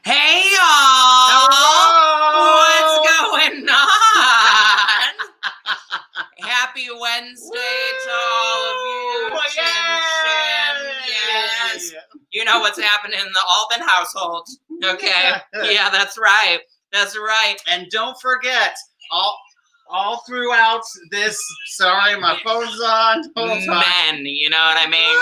Hey y'all! Hello! What's going on? Happy Wednesday to all of you. Woo! Chin, chin, yes. Yay! You know what's happening in the Alban household. Okay. Yeah, that's right. That's right. And don't forget, all throughout this, sorry, my phone's on. Hold on. Men, you know what I mean?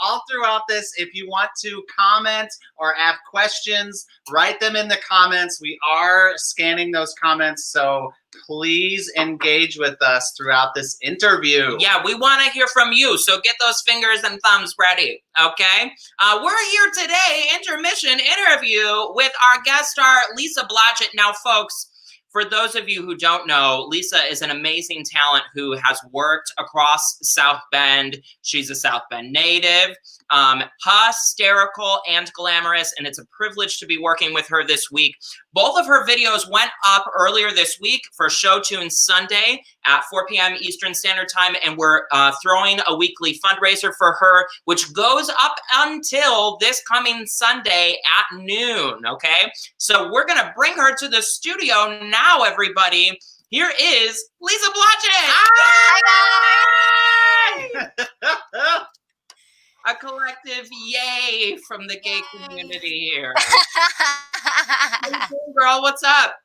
all throughout this, if you want to comment or have questions, write them in the comments. We are scanning those comments, so please engage with us throughout this interview. Yeah, we want to hear from you, so get those fingers and thumbs ready, okay? We're here today, Intermission Interview, with our guest star, Lisa Blodgett. Now, folks, for those of you who don't know, Lisa is an amazing talent who has worked across South Bend. She's a South Bend native, hysterical and glamorous, and it's a privilege to be working with her this week. Both of her videos went up earlier this week for ShowTunes Sunday at 4 p.m. Eastern Standard Time, and we're throwing a weekly fundraiser for her, which goes up until this coming Sunday at noon, okay? So we're gonna bring her to the studio now, everybody. Here is Lisa Blodgett! Hi, guys! A collective yay from the gay community here. Hey, girl, what's up?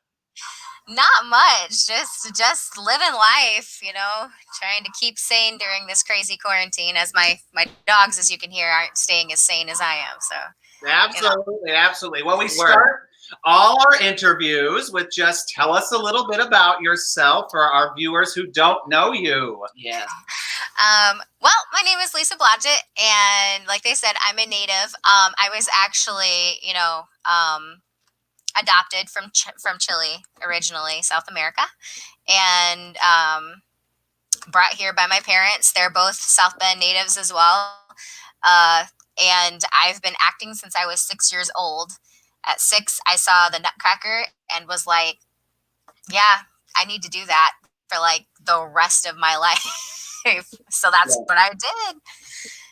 Not much, just living life, you know, trying to keep sane during this crazy quarantine, as my dogs, as you can hear, aren't staying as sane as I am. So Absolutely, absolutely. Well, we start all our interviews with just tell us a little bit about yourself for our viewers who don't know you. Yeah. Well, my name is Lisa Blodgett, and like they said, I'm a native. I was actually, adopted from Chile originally, South America, and brought here by my parents. They're both South Bend natives as well. And I've been acting since I was 6 years old. At 6, I saw the Nutcracker and was like, yeah, I need to do that for like the rest of my life. So that's what I did.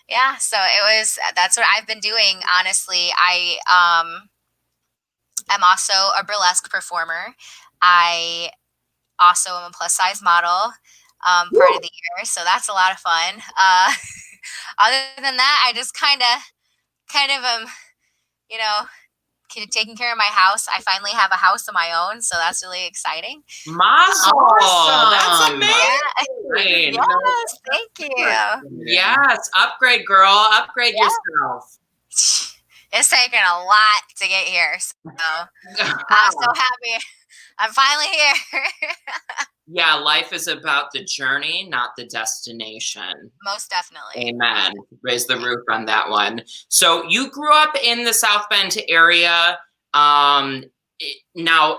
Yeah, so that's what I've been doing. Honestly, I'm also a burlesque performer. I also am a plus size model part of the year, so that's a lot of fun. Other than that, I just kind of taking care of my house. I finally have a house of my own, so that's really exciting. Awesome. That's amazing. Yes, thank you. Yes, upgrade, girl. Upgrade yourself. It's taken a lot to get here, so I'm so happy I'm finally here. Yeah, life is about the journey, not the destination. Most definitely. Amen. Raise the roof on that one. So you grew up in the South Bend area. Now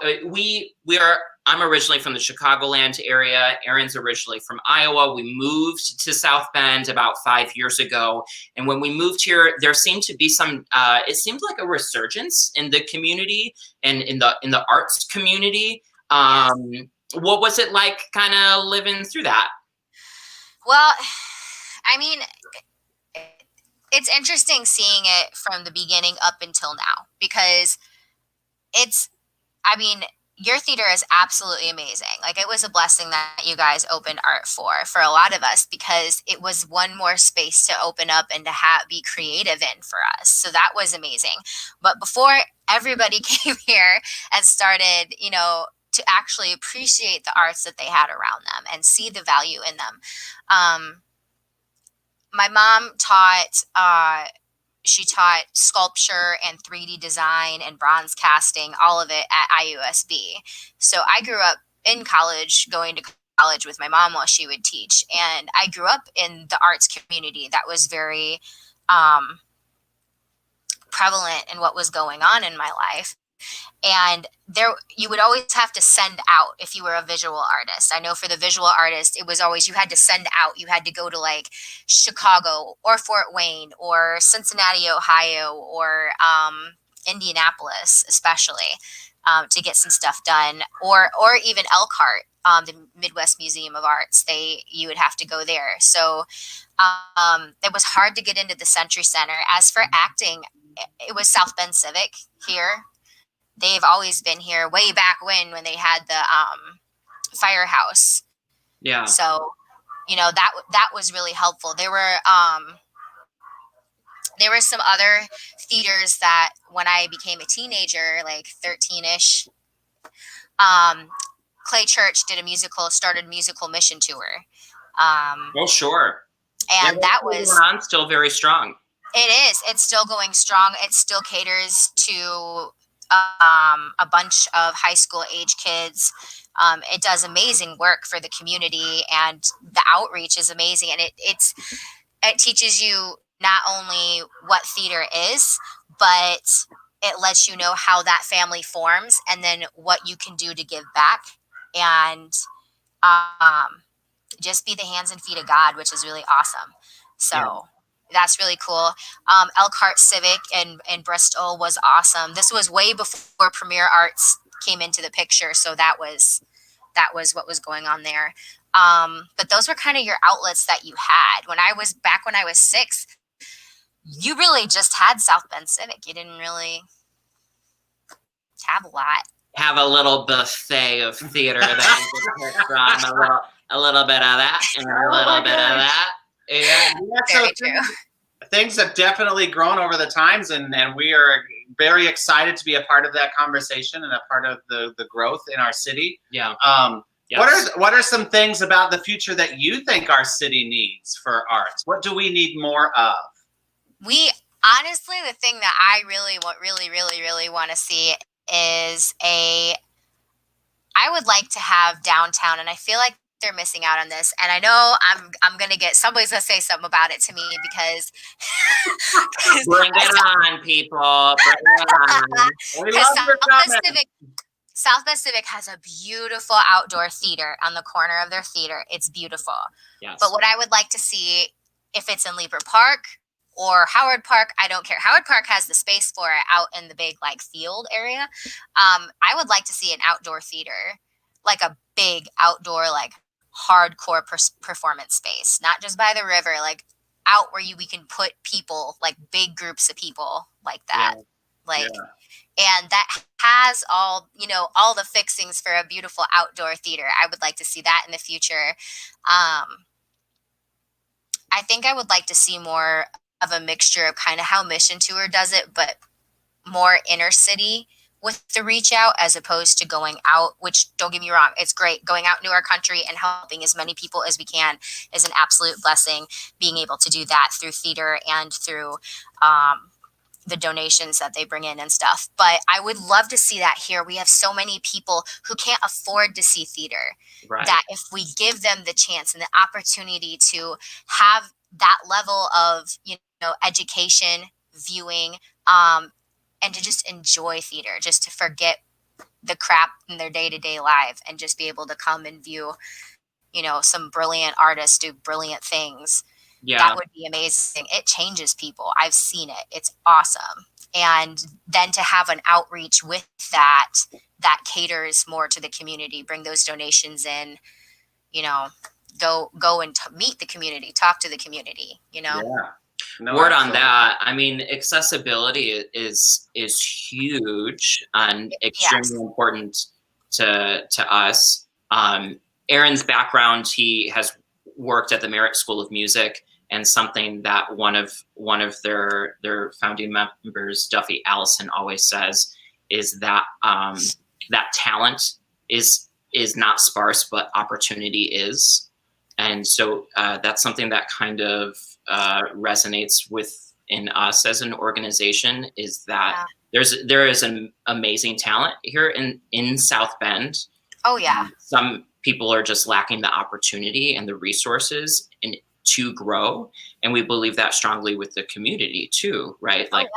I'm originally from the Chicagoland area. Erin's originally from Iowa. We moved to South Bend about 5 years ago. And when we moved here, there seemed to be it seemed like a resurgence in the community and in the arts community. What was it like kind of living through that? Well, I mean, it's interesting seeing it from the beginning up until now, because your theater is absolutely amazing. Like, it was a blessing that you guys opened art for a lot of us, because it was one more space to open up and to be creative in for us. So that was amazing. But before everybody came here and started, to actually appreciate the arts that they had around them and see the value in them. My mom taught sculpture and 3D design and bronze casting, all of it at IUSB. So I grew up in college, going to college with my mom while she would teach. And I grew up in the arts community that was very prevalent in what was going on in my life. And you would always have to send out if you were a visual artist. I know for the visual artist, it was always, you had to send out. You had to go to like Chicago or Fort Wayne or Cincinnati, Ohio, or Indianapolis, especially, to get some stuff done, or even Elkhart, the Midwest Museum of Arts. You would have to go there. So it was hard to get into the Century Center. As for acting, it was South Bend Civic here. They've always been here way back when they had the Firehouse. Yeah. So, you know, that was really helpful. There were some other theaters that when I became a teenager, like 13-ish, Clay Church started a musical mission tour. Oh, sure. And Yeah, that was on still very strong. It is. It's still going strong. It still caters to a bunch of high school age kids. It does amazing work for the community, and the outreach is amazing. And it teaches you not only what theater is, but it lets you know how that family forms, and then what you can do to give back, and just be the hands and feet of God, which is really awesome. So. Yeah. That's really cool. Elkhart Civic in Bristol was awesome. This was way before Premier Arts came into the picture, so that was what was going on there. But those were kind of your outlets that you had. When I was 6, you really just had South Bend Civic. You didn't really have a lot. Have a little buffet of theater that you could pick from, a little bit of that and a little bit of that. Yeah, very true. Things have definitely grown over the times, and we are very excited to be a part of that conversation and a part of the growth in our city. Yeah. Yes. What are some things about the future that you think our city needs for arts? What do we need more of? We honestly, the thing that I really want to see is I would like to have downtown, and I feel like they're missing out on this, and I know I'm gonna get somebody's gonna say something about it to me because bring it on, people. Bring it on. We love your comments. South Bend Civic has a beautiful outdoor theater on the corner of their theater. It's beautiful. Yes. But what I would like to see, if it's in Leaper Park or Howard Park, I don't care. Howard Park has the space for it out in the big like field area. I would like to see an outdoor theater, like a big outdoor like hardcore performance space, not just by the river, like out where we can put people, like big groups of people like that. And that has all the fixings for a beautiful outdoor theater. I would like to see that in the future. I think I would like to see more of a mixture of kind of how Mission Tour does it, but more inner city with the reach out, as opposed to going out, which, don't get me wrong, it's great. Going out into our country and helping as many people as we can is an absolute blessing. Being able to do that through theater and through the donations that they bring in and stuff. But I would love to see that here. We have so many people who can't afford to see theater, that if we give them the chance and the opportunity to have that level of, education, viewing, and to just enjoy theater, just to forget the crap in their day-to-day life and just be able to come and view, some brilliant artists do brilliant things. Yeah. That would be amazing. It changes people. I've seen it. It's awesome. And then to have an outreach with that caters more to the community, bring those donations in, go and meet the community, talk to the community, Yeah. No, word on that. I mean, accessibility is huge and extremely important to us. Aaron's background, he has worked at the Merritt School of Music, and something that one of their founding members, Duffy Allison, always says is that that talent is not sparse, but opportunity is. And so that's something that kind of resonates within us as an organization, is that there is an amazing talent here in South Bend. Oh yeah. Some people are just lacking the opportunity and the resources to grow, and we believe that strongly with the community too, right? Like,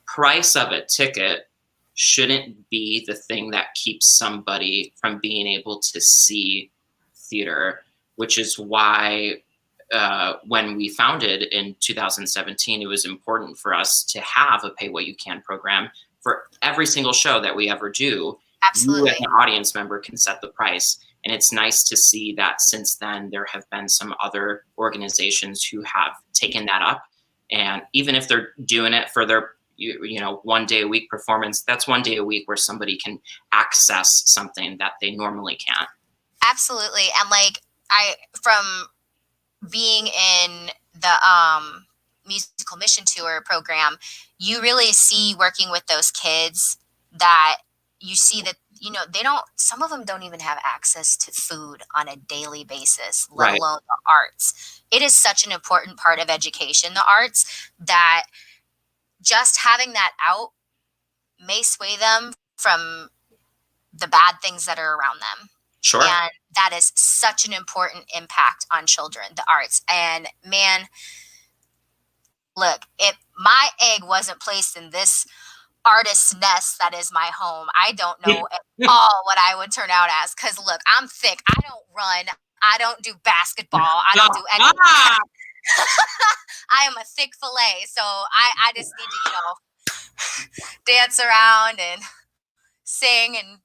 price of a ticket shouldn't be the thing that keeps somebody from being able to see theater, which is why when we founded in 2017, it was important for us to have a pay what you can program for every single show that we ever do. Absolutely. You as an audience member can set the price. And it's nice to see that since then there have been some other organizations who have taken that up. And even if they're doing it for their you know, 1 day a week performance, that's 1 day a week where somebody can access something that they normally can't. Absolutely. And like from being in the musical mission tour program, you really see working with those kids that you see that, you know, some of them don't even have access to food on a daily basis, let Right. alone the arts. It is such an important part of education, the arts, that just having that out may sway them from the bad things that are around them. Sure. And that is such an important impact on children, the arts. And man, look, if my egg wasn't placed in this artist's nest that is my home, I don't know at all what I would turn out as. Because look, I'm thick. I don't run. I don't do basketball. I don't do anything. I am a thick fillet. So I just need to, you know, dance around and sing and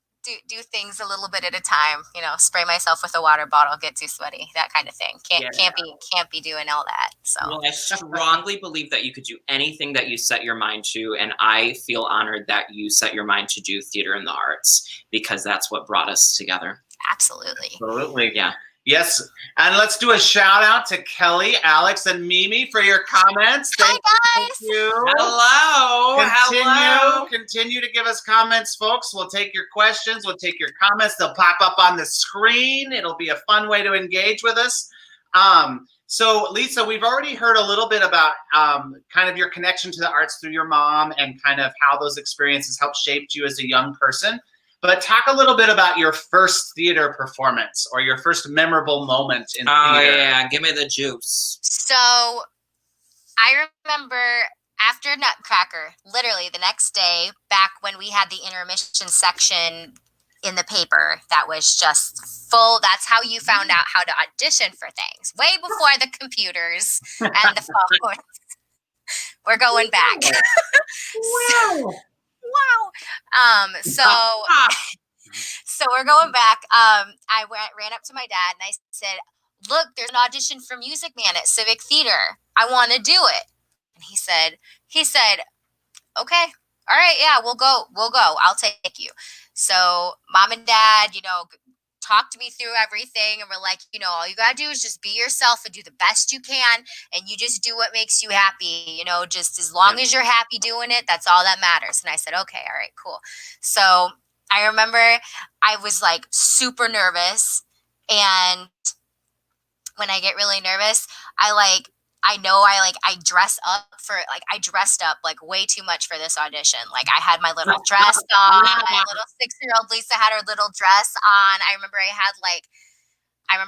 do things a little bit at a time, you know, spray myself with a water bottle, get too sweaty, that kind of thing. Can't be doing all that. So well, I strongly believe that you could do anything that you set your mind to, and I feel honored that you set your mind to do theater and the arts, because that's what brought us together. Absolutely. Yeah. Yes, and let's do a shout out to Kelly, Alex, and Mimi for your comments. Thank you. Hello. Continue to give us comments, folks. We'll take your questions. We'll take your comments. They'll pop up on the screen. It'll be a fun way to engage with us. So, Lisa, we've already heard a little bit about kind of your connection to the arts through your mom and kind of how those experiences helped shape you as a young person. But talk a little bit about your first theater performance or your first memorable moment in theater. Oh, yeah. Give me the juice. So I remember after Nutcracker, literally the next day, back when we had the intermission section in the paper that was just full. That's how you found out how to audition for things, way before the computers and the phones. We're going back. Wow. So we're going back. I ran up to my dad and I said, look, there's an audition for Music Man at Civic Theater. I want to do it. And he said, okay, all right, yeah, we'll go. I'll take you. So mom and dad, you know, talked me through everything, and we're like, you know, all you gotta do is just be yourself and do the best you can, and you just do what makes you happy, you know, just as long as you're happy doing it, that's all that matters. And I said, okay, all right, cool. So I remember I was like super nervous, and when I get really nervous, I dressed up like way too much for this audition. Like I had my little dress on, my little 6-year-old Lisa had her little dress on. I remember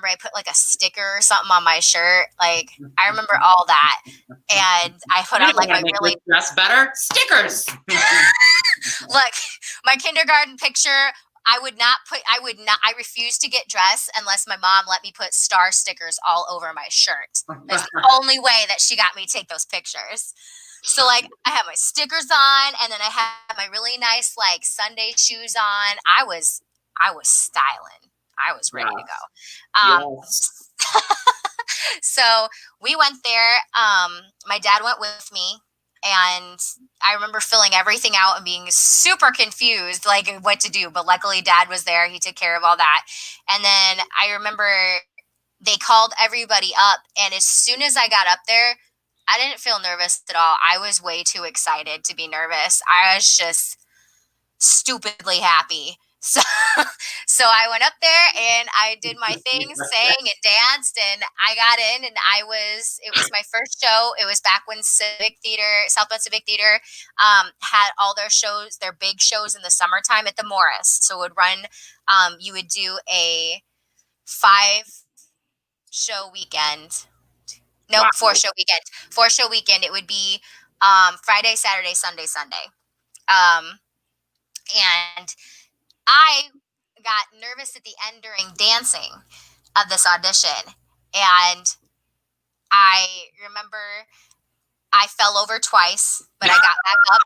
I put like a sticker or something on my shirt. Like I remember all that. And I put on like my really dress better stickers. Look, my kindergarten picture, I refused to get dressed unless my mom let me put star stickers all over my shirt. That's the only way that she got me to take those pictures. So like I had my stickers on, and then I had my really nice like Sunday shoes on. I was styling. I was ready to go. Yes. So we went there. My dad went with me. And I remember filling everything out and being super confused, like what to do. But luckily, Dad was there. He took care of all that. And then I remember they called everybody up. And as soon as I got up there, I didn't feel nervous at all. I was way too excited to be nervous. I was just stupidly happy. So I went up there and I did my thing, sang and danced, and I got in, and it was my first show. It was back when South Bend Civic Theater had all their big shows in the summertime at the Morris. So it would run, you would do a 4-show weekend. No, wow. 4-show weekend. 4-show weekend. It would be Friday, Saturday, Sunday. And I got nervous at the end during dancing of this audition. And I remember I fell over twice, but I got back up.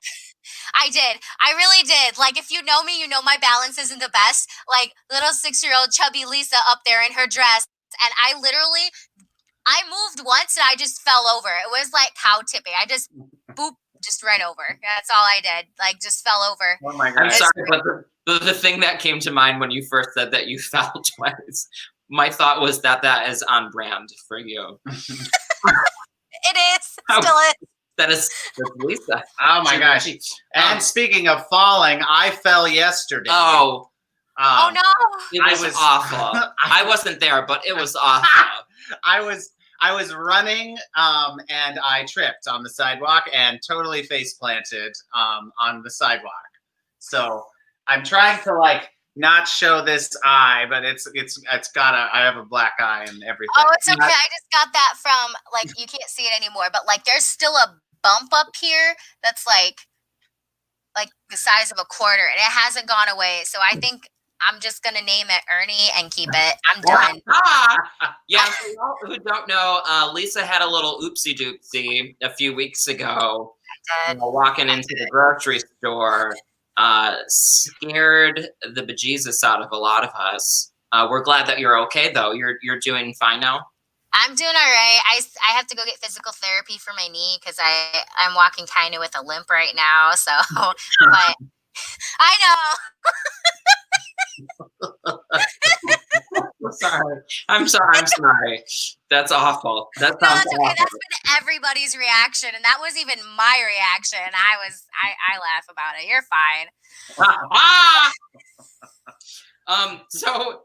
I did. I really did. Like, if you know me, you know my balance isn't the best. Like, little 6-year-old chubby Lisa up there in her dress. And I moved once and I just fell over. It was like cow tipping. I just just right over. That's all I did. Like, just fell over. Oh my I'm God. sorry, but the thing that came to mind when you first said that you fell twice, my thought was that is on brand for you. It is. It still is. That's Lisa. Oh my gosh. And speaking of falling, I fell yesterday. Oh. Oh no. It was awful. I wasn't there, but it was awful. I was running and I tripped on the sidewalk and totally face planted on the sidewalk. So I'm trying to like not show this eye, but it's I have a black eye and everything. Oh, it's okay. I just got that from, like, you can't see it anymore, but like there's still a bump up here that's like the size of a quarter, and it hasn't gone away. So I think I'm just gonna name it Ernie and keep it. I'm done. Yeah, for y'all who don't know, Lisa had a little oopsie doopsie a few weeks ago. I did. Walking into the grocery store, scared the bejesus out of a lot of us. We're glad that you're okay, though. You're doing fine now. I'm doing all right. I have to go get physical therapy for my knee because I'm walking kind of with a limp right now. So, but I know. I'm sorry. That's awful. That sounds That's okay. awful. That's been everybody's reaction, and that was even my reaction. I laugh about it. You're fine. So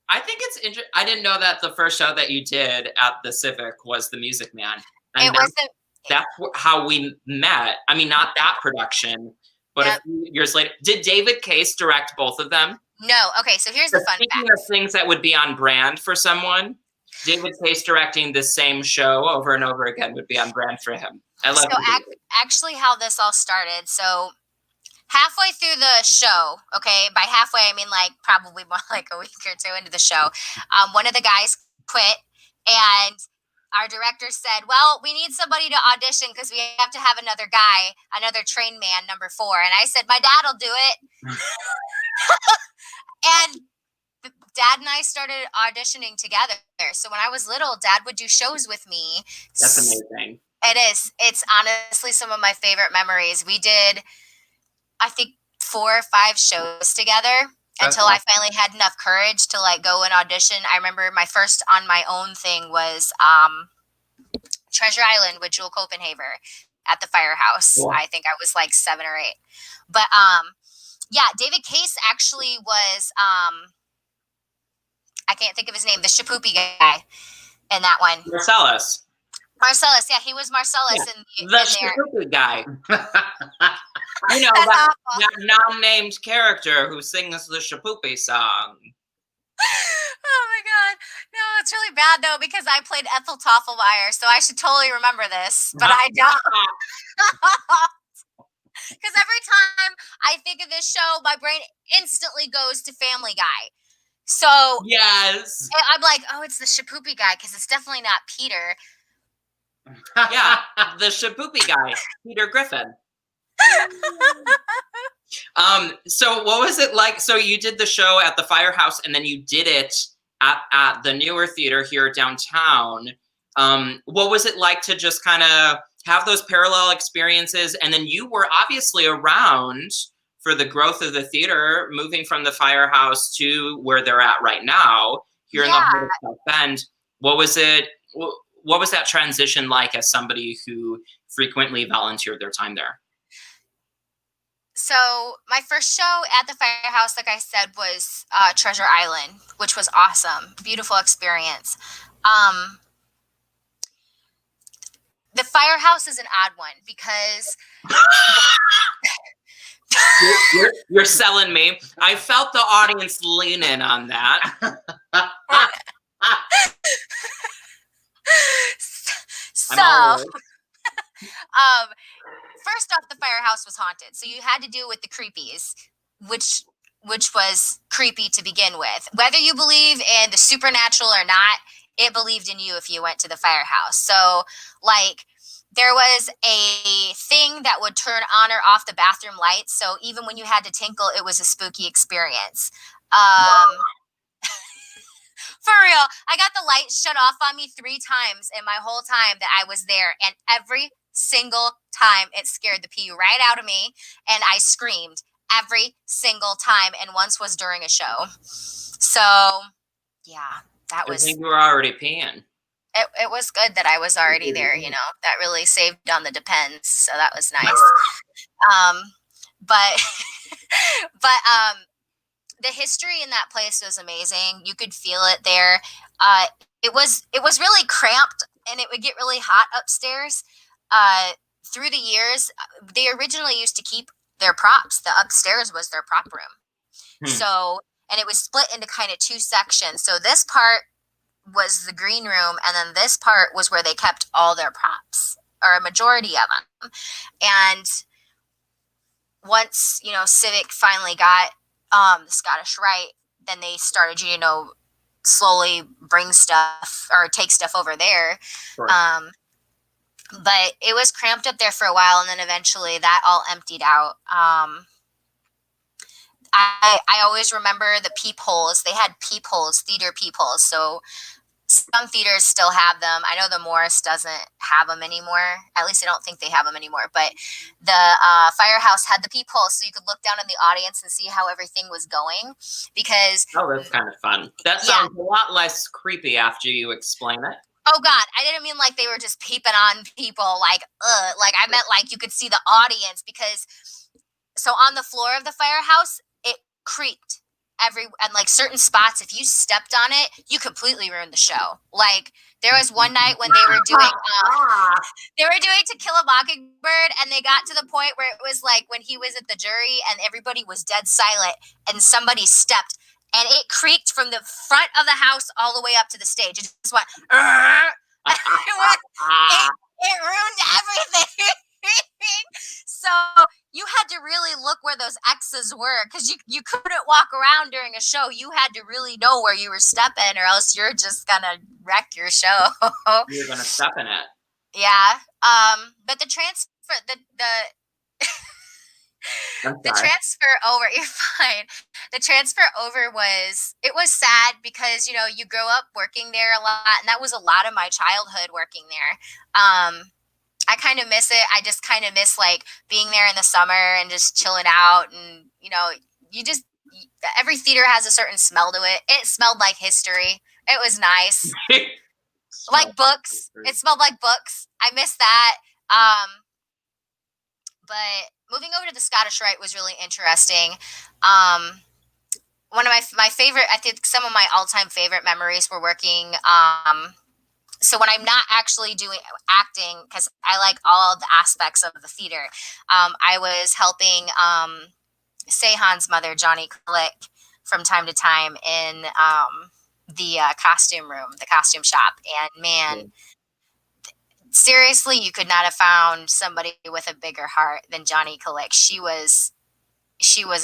I think it's interesting. I didn't know that the first show that you did at the Civic was The Music Man. And that's how we met. I mean, not that production, but a few years later. Did David Case direct both of them? No. Okay, so here's the fun fact. Speaking of things that would be on brand for someone, David Case directing the same show over and over again would be on brand for him. Actually, how this all started. So halfway through the show, okay, by halfway I mean like probably more like a week or two into the show, one of the guys quit, and our director said, well, we need somebody to audition because we have to have another guy, another train man, number 4. And I said, my dad will do it. And Dad and I started auditioning together. So when I was little, Dad would do shows with me. That's amazing. It is. It's honestly some of my favorite memories. We did, I think, 4 or 5 shows together until I finally had enough courage to like go and audition. I remember my first on my own thing was Treasure Island with Jewel Copenhaver at the Firehouse. Cool. I think I was like 7 or 8. But yeah, David Case actually was I can't think of his name, the Shapoopy guy in that one. Marcellus, yeah, he was Marcellus in the Shapoopy guy. You know, that non-named character who sings the Shapoopy song. Oh my God. No, it's really bad though because I played Ethel Toffelmeyer, so I should totally remember this, but I don't. Because every time I think of this show, my brain instantly goes to Family Guy. So yes, I'm like, oh, it's the Shapoopy guy because it's definitely not Peter. Yeah, the Shapoopy guy, Peter Griffin. So what was it like? So you did the show at the Firehouse and then you did it at the newer theater here downtown. What was it like to just kind of have those parallel experiences? And then you were obviously around for the growth of the theater, moving from the Firehouse to where they're at right now here in the heart of South Bend. What was it? What was that transition like as somebody who frequently volunteered their time there? So my first show at the Firehouse, like I said, was Treasure Island, which was awesome. Beautiful experience. The Firehouse is an odd one because... You're selling me. I felt the audience lean in on that. First off, the Firehouse was haunted, so you had to deal with the creepies, which was creepy to begin with. Whether you believe in the supernatural or not, it believed in you if you went to the Firehouse. So, like, there was a thing that would turn on or off the bathroom lights, so even when you had to tinkle, it was a spooky experience. For real. I got the lights shut off on me 3 times in my whole time that I was there. And every single time it scared the pee right out of me. And I screamed every single time. And once was during a show. So, yeah, that I was... think you were already peeing. It was good that I was already there, you know. That really saved on the depends. So that was nice. But the history in that place was amazing. You could feel it there. It was really cramped, and it would get really hot upstairs. Through the years, they originally used to keep their props. The upstairs was their prop room. So, and it was split into kind of 2 sections. So this part was the green room, and then this part was where they kept all their props, or a majority of them. And once, you know, Civic finally got the Scottish Rite, then they started, you know, slowly bring stuff or take stuff over there. Sure. But it was cramped up there for a while, and then eventually that all emptied out. I always remember the peepholes. They had peepholes, theater peepholes. So some theaters still have them. I know the Morris doesn't have them anymore. At least I don't think they have them anymore. But the Firehouse had the peepholes, so you could look down in the audience and see how everything was going. Because that's kind of fun. That sounds a lot less creepy after you explain it. Oh God, I didn't mean like they were just peeping on people, like I meant like you could see the audience, because so on the floor of the Firehouse, it creaked and like certain spots, if you stepped on it, you completely ruined the show. Like there was one night when they were doing To Kill a Mockingbird, and they got to the point where it was like when he was at the jury and everybody was dead silent and somebody stepped, and it creaked from the front of the house all the way up to the stage. It just went, it ruined everything. So you had to really look where those X's were, because you couldn't walk around during a show. You had to really know where you were stepping, or else you're just gonna wreck your show. You're gonna step in it. Yeah. But the transfer, the transfer over, you're fine. The transfer over was sad, because, you know, you grow up working there a lot, and that was a lot of my childhood working there. I kind of miss it. I just kind of miss like being there in the summer and just chilling out, and, you know, every theater has a certain smell to it. It smelled like history. It was nice. Like books. It smelled like books. I miss that. But moving over to the Scottish Rite was really interesting. One of my favorite, I think some of my all-time favorite memories were working. So when I'm not actually doing acting, because I like all the aspects of the theater, I was helping Seyhan's mother, Johnny Click, from time to time in the costume room, the costume shop. And man, seriously, you could not have found somebody with a bigger heart than Johnny Click. She was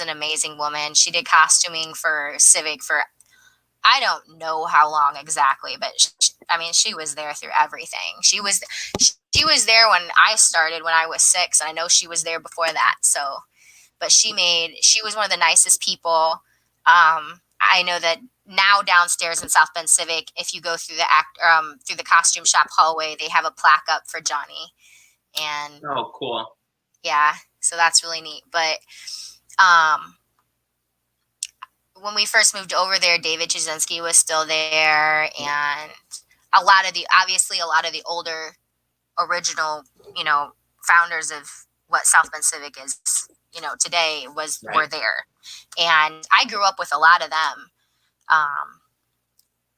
an amazing woman. She did costuming for Civic for, I don't know how long exactly, but she was there through everything. She was there when I started, when I was 6, and I know she was there before that. So, but she was one of the nicest people. I know that now downstairs in South Bend Civic, if you go through through the costume shop hallway, they have a plaque up for Johnny. And oh, cool. Yeah, so that's really neat. But when we first moved over there, David Jasinski was still there, and a lot of the older original, you know, founders of what South Bend Civic is, you know, today were there. And I grew up with a lot of them,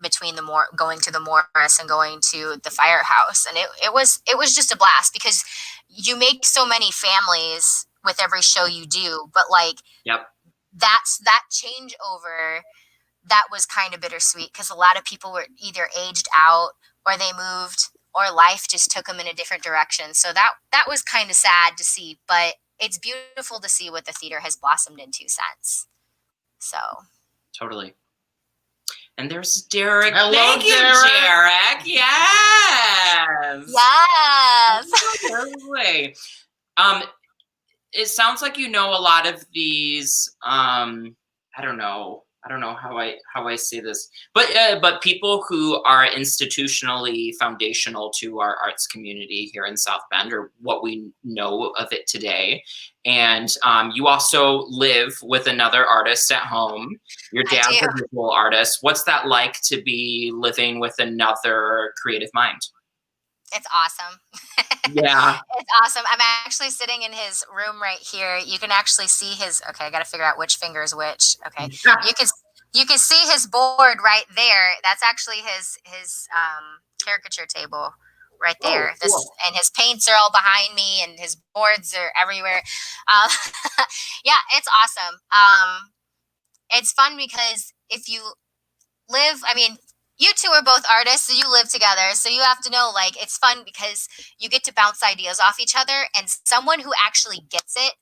between going to the Morris and going to the Firehouse. And it was just a blast, because you make so many families with every show you do, but like, that changeover, that was kind of bittersweet, because a lot of people were either aged out, or they moved, or life just took them in a different direction. So that was kind of sad to see, but it's beautiful to see what the theater has blossomed into since. So totally. And there's Derek. Hello, Thank you, Derek. Yes. Yes. Totally. It sounds like you know a lot of these, I don't know, I don't know how I say this, but people who are institutionally foundational to our arts community here in South Bend, or what we know of it today. And you also live with another artist at home. Your dad's a visual artist. What's that like to be living with another creative mind? It's awesome. Yeah. It's awesome. I'm actually sitting in his room right here. You can actually see his, okay, I got to figure out which finger is which. Okay. You can see his board right there. That's actually his caricature table right there. Oh, cool. And his paints are all behind me and his boards are everywhere. Yeah, it's awesome. It's fun because if you live, I mean, you two are both artists, so you live together. So you have to know, like, it's fun because you get to bounce ideas off each other, and someone who actually gets it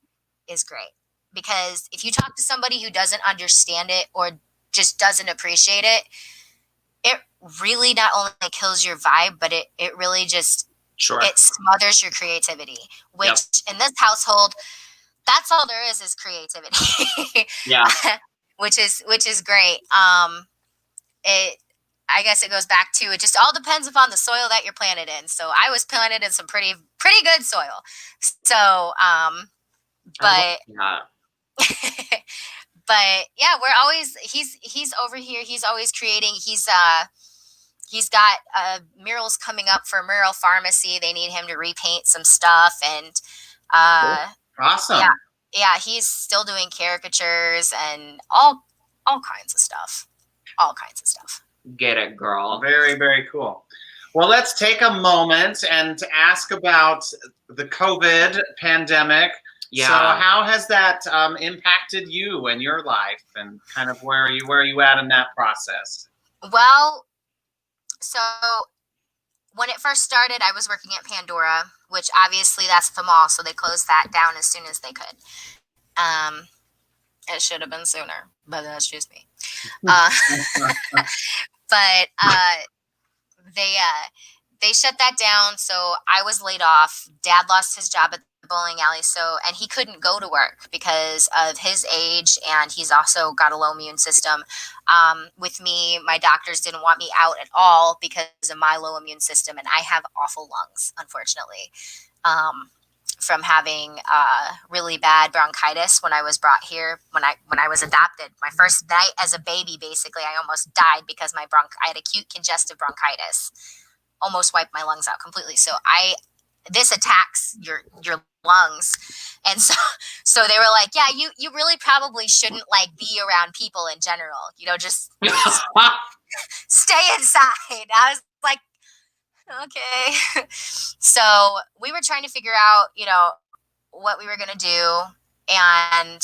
is great. Because if you talk to somebody who doesn't understand it or just doesn't appreciate it, it really not only kills your vibe, but it really just, it smothers your creativity, which in this household, that's all there is creativity. Yeah. which is great. I guess it goes back to, it just all depends upon the soil that you're planted in. So I was planted in some pretty good soil. So, but yeah, we're always, he's over here. He's always creating. He's got murals coming up for Mural Pharmacy. They need him to repaint some stuff, and awesome. Yeah, he's still doing caricatures and all kinds of stuff. All kinds of stuff. Get it, girl. Very, very cool. Well, let's take a moment and ask about the COVID pandemic. Yeah. So how has that impacted you and your life, and kind of where are you at in that process? Well, so when it first started, I was working at Pandora, which obviously that's the mall, so they closed that down as soon as they could. It should have been sooner, but that's just me. But they shut that down, so I was laid off. Dad lost his job at the bowling alley, and he couldn't go to work because of his age, and he's also got a low immune system. With me, my doctors didn't want me out at all because of my low immune system, and I have awful lungs, unfortunately. From having really bad bronchitis when I was brought here, when I was adopted. My first night as a baby, basically, I almost died because I had acute congestive bronchitis. Almost wiped my lungs out completely. So this attacks your lungs. And so they were like, yeah, you really probably shouldn't like be around people in general. Just stay inside. I was like, okay. So we were trying to figure out, what we were going to do. And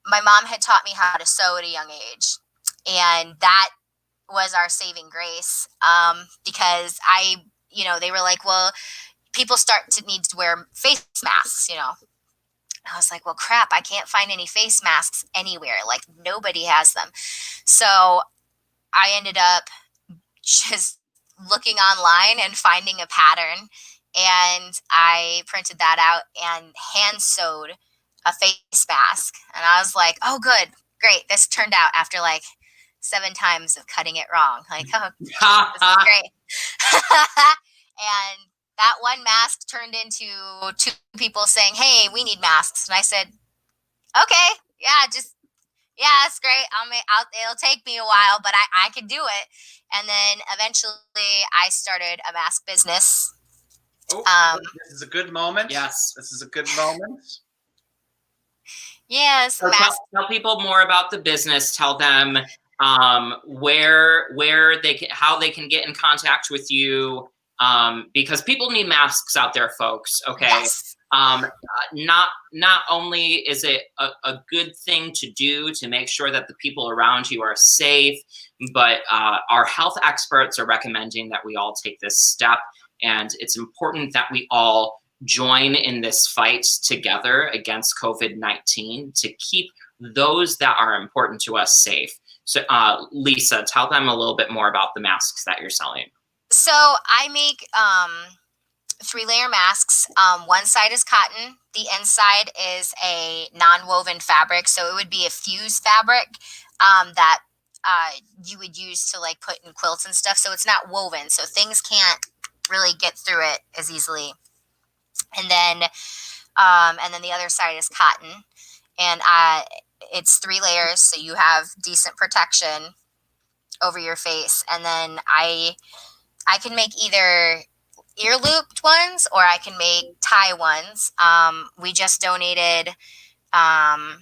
my mom had taught me how to sew at a young age. And that was our saving grace. Because they were like, well, people start to need to wear face masks, I was like, well, crap, I can't find any face masks anywhere. Like, nobody has them. So I ended up just looking online and finding a pattern, and I printed that out and hand sewed a face mask. And I was like, oh, good, great. This turned out after like 7 times of cutting it wrong. Like, oh, this is great. And that one mask turned into 2 people saying, hey, we need masks. And I said, okay, yeah, it's great. It'll take me a while, but I can do it. And then eventually I started a mask business. This is a good moment. Yes. This is a good moment. Yes. So tell people more about the business. Tell them where how they can get in contact with you, because people need masks out there, folks. Okay. Yes. Not only is it a good thing to do to make sure that the people around you are safe, but our health experts are recommending that we all take this step, and it's important that we all join in this fight together against COVID-19 to keep those that are important to us safe. So, Lisa, tell them a little bit more about the masks that you're selling. So I make 3-layer masks. One side is cotton, The inside is a non-woven fabric, so it would be a fuse fabric that you would use to like put in quilts and stuff. So it's not woven, so things can't really get through it as easily. And then the other side is cotton, and it's 3 layers, so you have decent protection over your face. And then I can make either ear looped ones or I can make tie ones. We just donated, I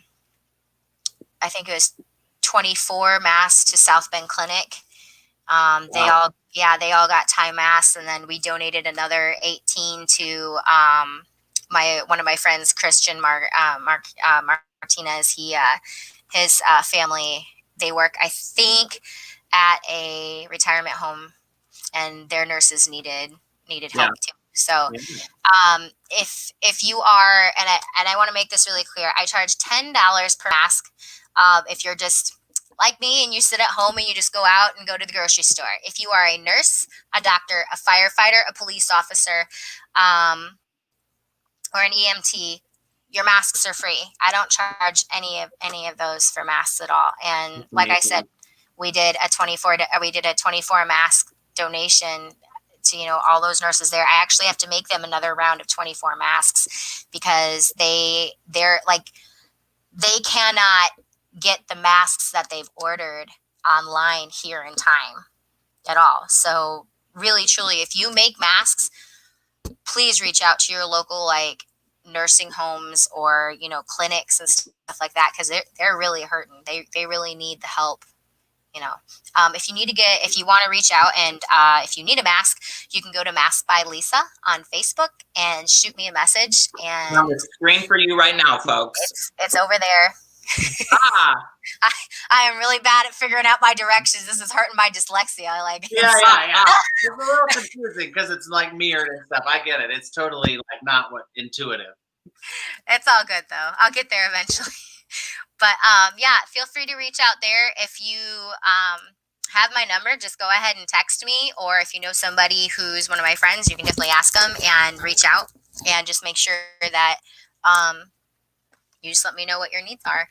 think it was 24 masks to South Bend Clinic. They all got tie masks, and then we donated another 18 to one of my friends, Christian Martinez. His family, they work, I think, at a retirement home, and their nurses needed help too. So if you are, and I want to make this really clear, I charge $10 per mask if you're just like me and you sit at home and you just go out and go to the grocery store. If you are a nurse, a doctor, a firefighter, a police officer, or an EMT, your masks are free. I don't charge any of those for masks at all. And like I said, we did a 24 mask donation to, all those nurses there. I actually have to make them another round of 24 masks because they're like, they cannot get the masks that they've ordered online here in time at all. So really, truly, if you make masks, please reach out to your local like nursing homes or clinics and stuff like that, because they're really hurting. They really need the help. If you want to reach out and if you need a mask, you can go to Mask by Lisa on Facebook and shoot me a message. And on the screen for you right now, folks. It's over there. I am really bad at figuring out my directions. This is hurting my dyslexia. Yeah. It's a little confusing because it's like mirrored and stuff. I get it. It's totally like not intuitive. It's all good though. I'll get there eventually. But feel free to reach out there. If you have my number, just go ahead and text me. Or if you know somebody who's one of my friends, you can definitely ask them and reach out and just make sure that you just let me know what your needs are.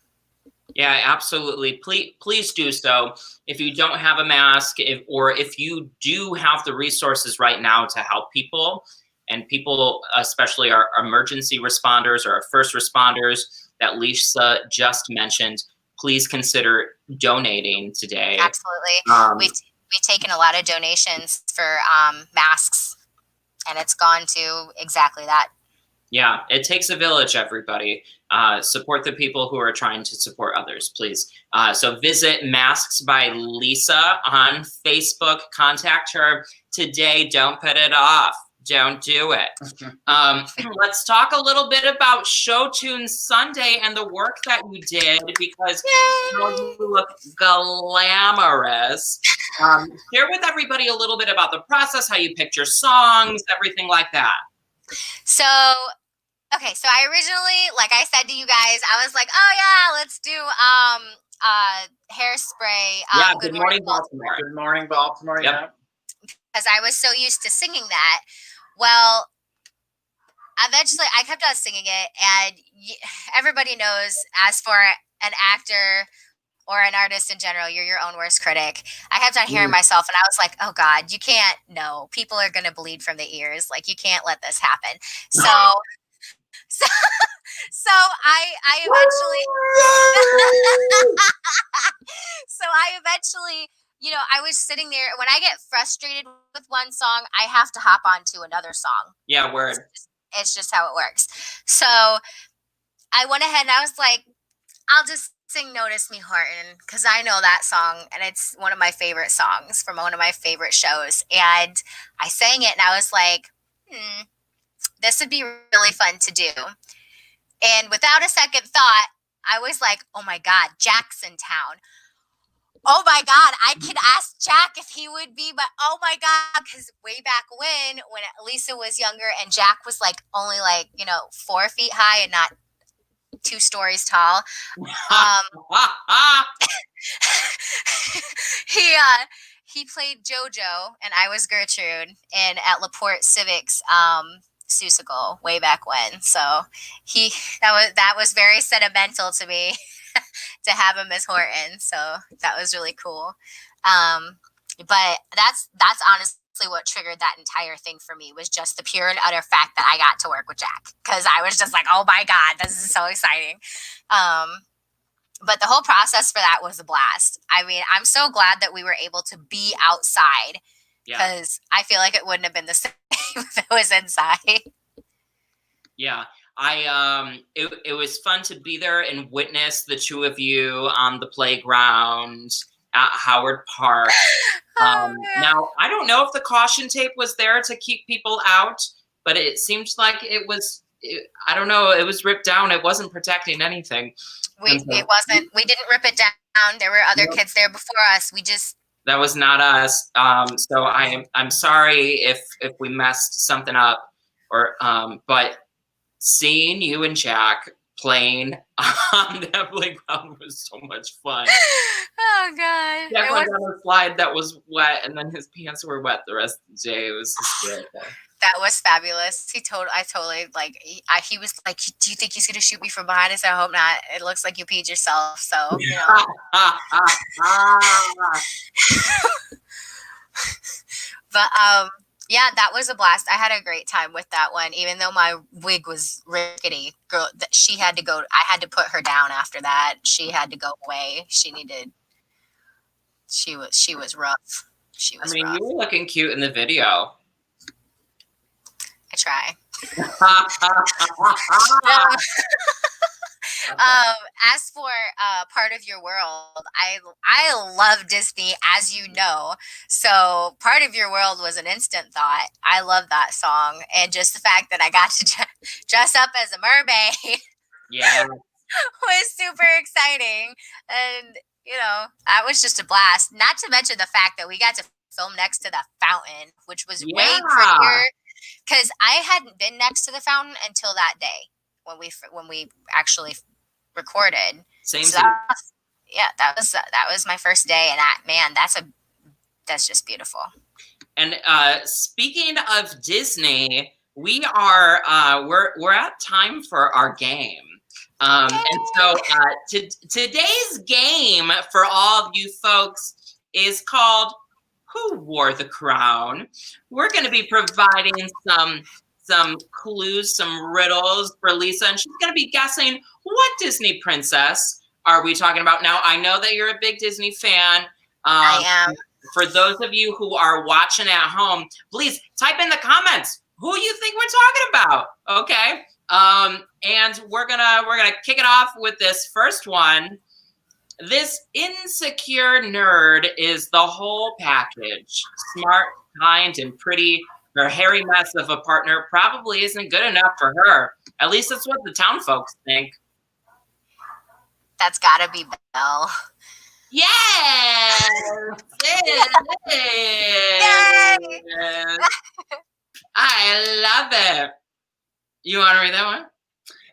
Yeah, absolutely. Please do so. If you don't have a mask, if you do have the resources right now to help people, and people, especially our emergency responders or our first responders that Lisa just mentioned, please consider donating today. Absolutely. We've taken a lot of donations for masks, and it's gone to exactly that. Yeah, it takes a village, everybody. Support the people who are trying to support others, please. So visit Masks by Lisa on Facebook. Contact her today. Don't put it off. Don't do it. Let's talk a little bit about ShowTunes Sunday and the work that you did, because you look glamorous. Share with everybody a little bit about the process, how you picked your songs, everything like that. So I originally, like I said to you guys, I was like, oh yeah, let's do Hairspray. Good Morning Baltimore. Good Morning Baltimore. Yep. Yeah. Because I was so used to singing that. Well, eventually I kept on singing it, and everybody knows, as for an actor or an artist in general, you're your own worst critic. I kept on hearing myself, and I was like, oh God, you can't, no, people are going to bleed from the ears. Like, you can't let this happen. So I eventually, I was sitting there. When I get frustrated with one song, I have to hop on to another song. Yeah, word. It's just how it works. So I went ahead and I was like, I'll just sing Notice Me Horton, because I know that song, and it's one of my favorite songs from one of my favorite shows. And I sang it, and I was like, this would be really fun to do. And without a second thought, I was like, oh my God, Jacksontown. Oh my God, I could ask Jack if he would be, but oh my God, because way back when Lisa was younger and Jack was only 4 feet high and not 2 stories tall. He played JoJo and I was Gertrude at LaPorte Civics Seussical way back when. So that was very sentimental to me to have him as Horton. So that was really cool. But that's honestly what triggered that entire thing for me, was just the pure and utter fact that I got to work with Jack, because I was just like, oh my God, this is so exciting. But the whole process for that was a blast. I mean, I'm so glad that we were able to be outside, because I feel like it wouldn't have been the same if it was inside. Yeah. It was fun to be there and witness the two of you on the playground at Howard Park. Now, I don't know if the caution tape was there to keep people out, but it seemed like it was, I don't know, it was ripped down. It wasn't protecting anything. We didn't rip it down. There were other kids there before us. That was not us. So I'm sorry if we messed something up, or but seeing you and Jack playing on that playground was so much fun. Oh God! Jack went down a slide that was wet, and then his pants were wet the rest of the day. It was hysterical. That was fabulous. He was like, "Do you think he's gonna shoot me from behind?" I said, "I hope not. It looks like you peed yourself." So you know. But yeah, that was a blast. I had a great time with that one, even though my wig was rickety. Girl, she had to go. I had to put her down after that. She had to go away. She was rough. She was rough. You were looking cute in the video. I try. As for Part of Your World, I love Disney, as you know. So Part of Your World was an instant thought. I love that song, and just the fact that I got to dress up as a mermaid, was super exciting. And that was just a blast. Not to mention the fact that we got to film next to the fountain, which was way prettier. Because I hadn't been next to the fountain until that day when we actually recorded. Same. So that was my first day, and that's just beautiful. And speaking of Disney, we are we're at time for our game. And so today's game for all of you folks is called Who Wore the Crown? We're going to be providing some clues, some riddles for Lisa, and she's going to be guessing what Disney princess are we talking about. Now, I know that you're a big Disney fan. I am. For those of you who are watching at home, please type in the comments who you think we're talking about. Okay. And we're gonna kick it off with this first one. This insecure nerd is the whole package. Smart, kind, and pretty. Her hairy mess of a partner probably isn't good enough for her. At least that's what the town folks think. That's gotta be Belle. Yes! Yes! I love it. You want to read that one?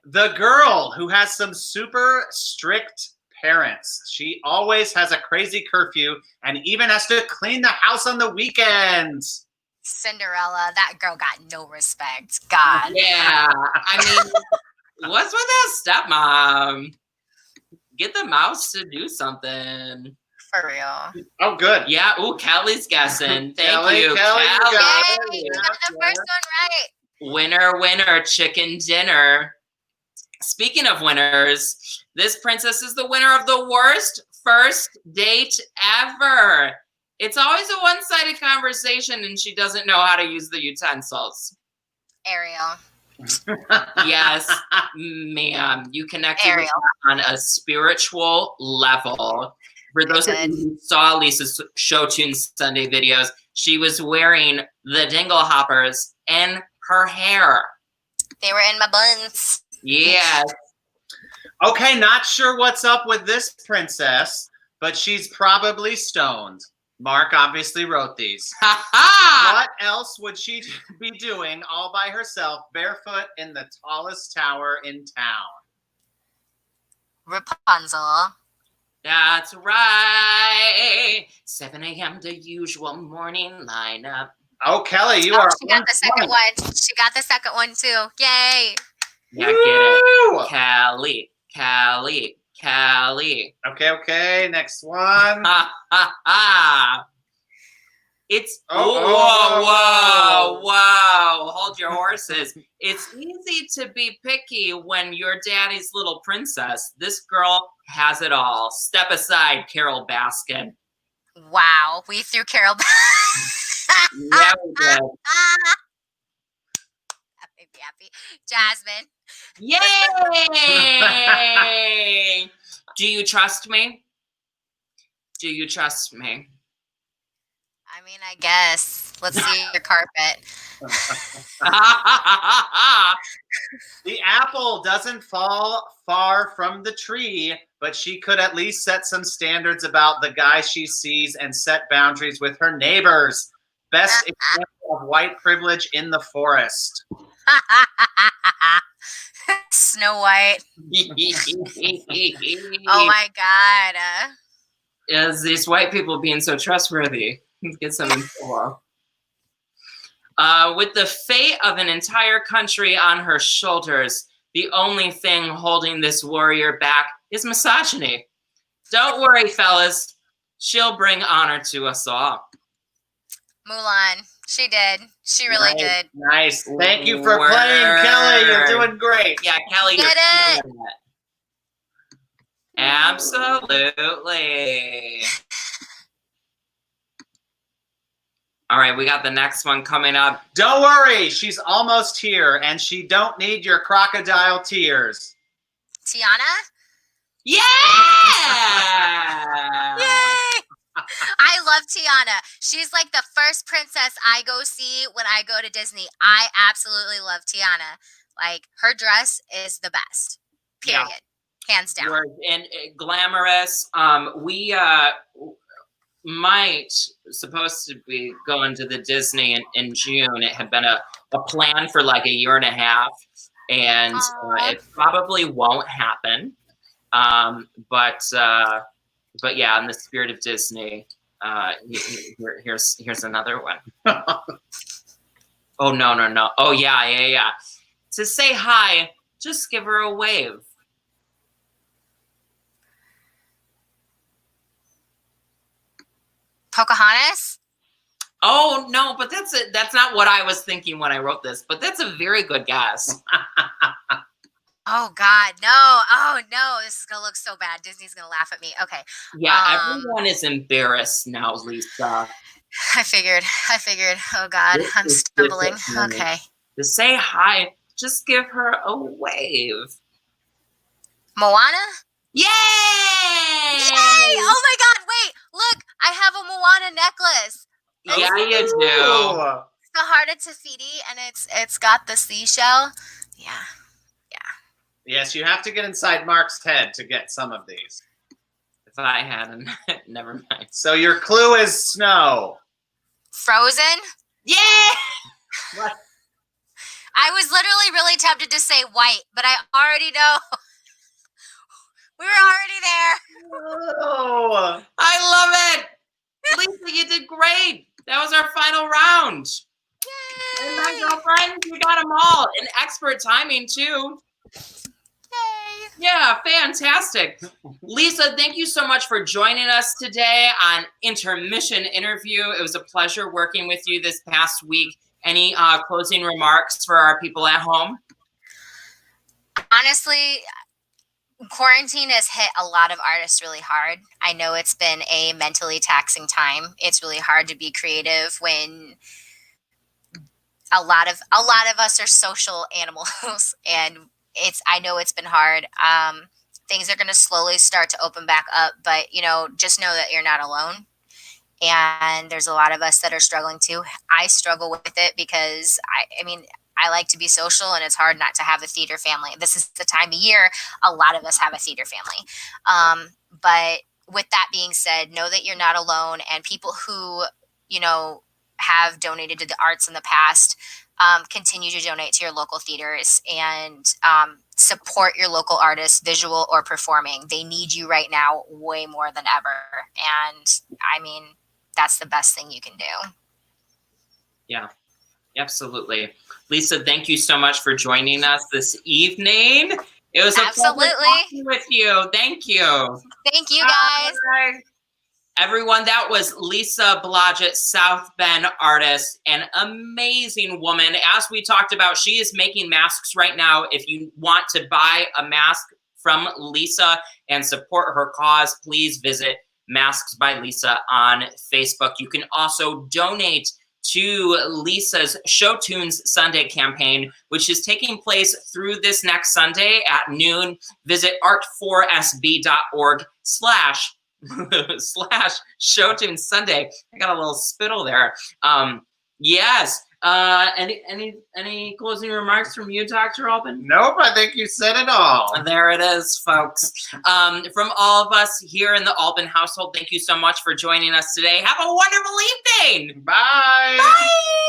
The girl who has some super strict parents. She always has a crazy curfew and even has to clean the house on the weekends. Cinderella, that girl got no respect. God. Yeah. I mean, what's with that stepmom? Get the mouse to do something. For real. Oh, good. Yeah. Ooh, Kelly's guessing. Thank Kelly, you. Kelly. Yay, you got the first one right. Winner, winner, chicken dinner. Speaking of winners, this princess is the winner of the worst first date ever. It's always a one-sided conversation, and she doesn't know how to use the utensils. Ariel. Yes, ma'am. You connected with her on a spiritual level. For those of you who saw Lisa's ShowTunes Sunday videos, she was wearing the dingle hoppers in her hair. They were in my buns. Yes. Okay, not sure what's up with this princess, but she's probably stoned. Mark obviously wrote these. What else would she be doing all by herself, barefoot in the tallest tower in town? Rapunzel. That's right. 7 a.m. the usual morning lineup. Oh, Kelly, you are. She got the second one. She got the second one too. Yay! Yeah, get it. Callie, Callie, Callie. Okay. Next one. Ha ha ha. It's Oh, whoa. Hold your horses. It's easy to be picky when you're daddy's little princess. This girl has it all. Step aside, Carol Baskin. Wow, we threw Carol. Yeah, we did. That made me happy. Jasmine. Yay! Do you trust me? Do you trust me? I mean, I guess. Let's see your carpet. The apple doesn't fall far from the tree, but she could at least set some standards about the guy she sees and set boundaries with her neighbors. Best example of white privilege in the forest. Snow White. Oh my God. Is these white people being so trustworthy? Get some info. With the fate of an entire country on her shoulders, the only thing holding this warrior back is misogyny. Don't worry, fellas. She'll bring honor to us all. Mulan. She did. She really did. Nice. Thank you for playing, Kelly. You're doing great. Yeah, Kelly. Get it. Absolutely. All right, we got the next one coming up. Don't worry, she's almost here, and she don't need your crocodile tears. Tiana? Yeah! Yay! I love Tiana. She's like the first princess I go see when I go to Disney. I absolutely love Tiana. Like, her dress is the best. Period. Yeah. Hands down. And glamorous. We might supposed to be going to the Disney in June. It had been a plan for like a year and a half, and it probably won't happen. But yeah, in the spirit of Disney, here's another one. Oh no. Oh yeah. To say hi, just give her a wave. Pocahontas? Oh no, but that's not what I was thinking when I wrote this, but that's a very good guess. Oh God, no. Oh no, this is gonna look so bad. Disney's gonna laugh at me. Okay. Yeah, everyone is embarrassed now, Lisa. I figured. Oh God, I'm stumbling. Okay. To say hi, just give her a wave. Moana? Yay! Yay! Oh my God, wait, look, I have a Moana necklace. Yeah, you do. It's the heart of Tafiti, and it's got the seashell. Yeah. Yes, you have to get inside Mark's head to get some of these. If I hadn't, never mind. So your clue is snow. Frozen? Yeah! What? I was literally really tempted to say white, but I already know. We were already there. Oh. I love it. Lisa, you did great. That was our final round. Yay! And my girlfriend, you got them all. And expert timing, too. Yay! Yeah, fantastic. Lisa, thank you so much for joining us today on Intermission Interview. It was a pleasure working with you this past week. Any closing remarks for our people at home? Honestly, quarantine has hit a lot of artists really hard. I know it's been a mentally taxing time. It's really hard to be creative when a lot of us are social animals, and I know it's been hard. Things are going to slowly start to open back up, but just know that you're not alone. And there's a lot of us that are struggling too. I struggle with it because I like to be social, and it's hard not to have a theater family. This is the time of year a lot of us have a theater family. But with that being said, know that you're not alone, and people who, have donated to the arts in the past, continue to donate to your local theaters and support your local artists, visual or performing. They need you right now way more than ever. And that's the best thing you can do. Yeah, absolutely. Lisa, thank you so much for joining us this evening. It was a pleasure talking with you. Thank you. Thank you, guys. Bye. Everyone, that was Lisa Blodgett, South Bend artist, an amazing woman. As we talked about, she is making masks right now. If you want to buy a mask from Lisa and support her cause, please visit Masks by Lisa on Facebook. You can also donate to Lisa's ShowTunes Sunday campaign, which is taking place through this next Sunday at noon. Visit art4sb.org/ ShowTunes Sunday. I got a little spittle there. Yes. Any closing remarks from you, Dr. Albin? Nope, I think you said it all. There it is, folks. From all of us here in the Albin household, thank you so much for joining us today. Have a wonderful evening. Bye. Bye.